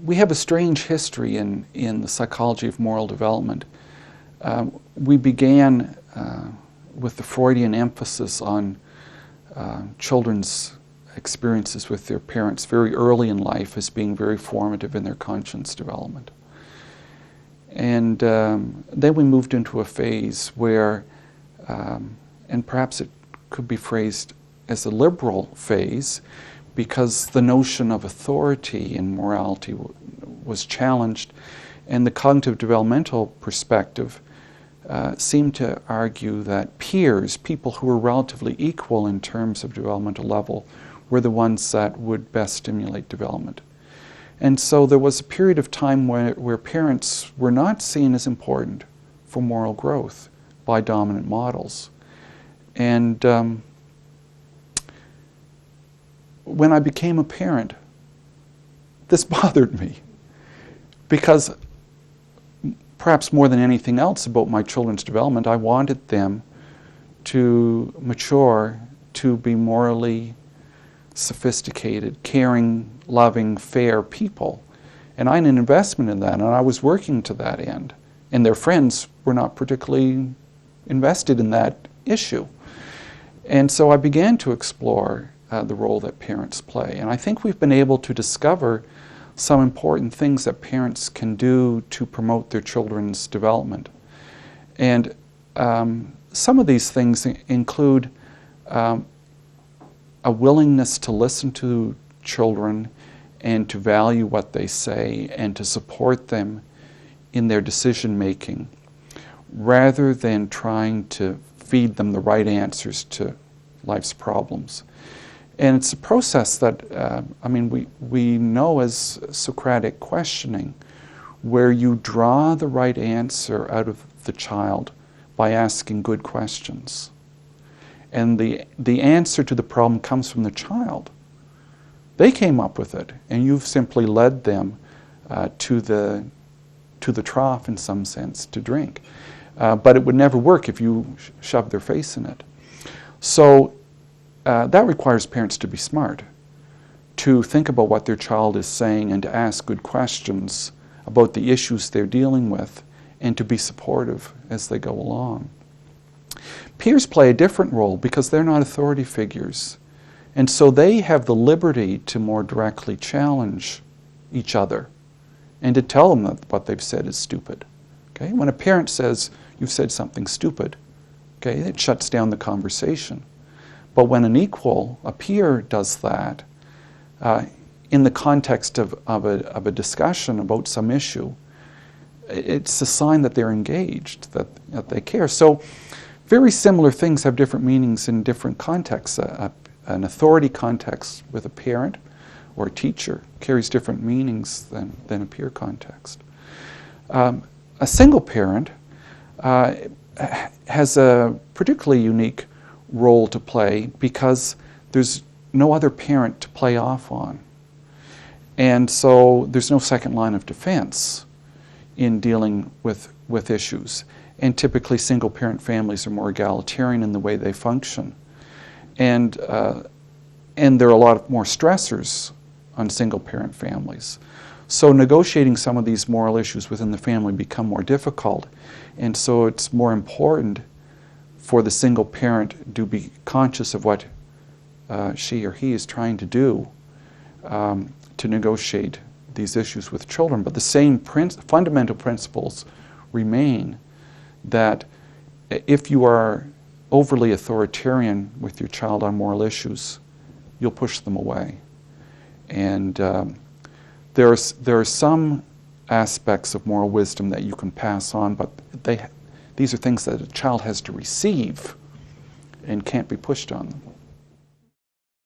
we have a strange history in the psychology of moral development. We began with the Freudian emphasis on children's experiences with their parents very early in life as being very formative in their conscience development. And then we moved into a phase where, and perhaps it could be phrased as a liberal phase, because the notion of authority in morality was challenged, and the cognitive developmental perspective seemed to argue that peers, people who were relatively equal in terms of developmental level, were the ones that would best stimulate development. And so there was a period of time where parents were not seen as important for moral growth by dominant models. And when I became a parent, this bothered me, because perhaps more than anything else about my children's development, I wanted them to mature, to be morally sophisticated, caring, loving, fair people. And I had an investment in that, and I was working to that end. And their friends were not particularly invested in that issue. And so I began to explore the role that parents play. And I think we've been able to discover some important things that parents can do to promote their children's development. And some of these things include a willingness to listen to children and to value what they say and to support them in their decision making, rather than trying to feed them the right answers to life's problems. And it's a process that, we know as Socratic questioning, where you draw the right answer out of the child by asking good questions. And the answer to the problem comes from the child. They came up with it, and you've simply led them to the trough, in some sense, to drink. But it would never work if you shoved their face in it. So that requires parents to be smart, to think about what their child is saying and to ask good questions about the issues they're dealing with, and to be supportive as they go along. Peers play a different role because they're not authority figures. And so they have the liberty to more directly challenge each other and to tell them that what they've said is stupid. Okay? When a parent says, "You've said something stupid," okay, it shuts down the conversation. But when an equal, a peer, does that, in the context of a discussion about some issue, it's a sign that they're engaged, that they care. So very similar things have different meanings in different contexts. An authority context with a parent or a teacher carries different meanings than a peer context. A single parent has a particularly unique role to play because there's no other parent to play off on. And so there's no second line of defense in dealing with issues. And typically single parent families are more egalitarian in the way they function. And there are a lot more stressors on single parent families. So negotiating some of these moral issues within the family become more difficult. And so it's more important for the single parent to be conscious of what she or he is trying to do to negotiate these issues with children. But the same fundamental principles remain, that if you are overly authoritarian with your child on moral issues, you'll push them away. And there are some aspects of moral wisdom that you can pass on, but these are things that a child has to receive and can't be pushed on them.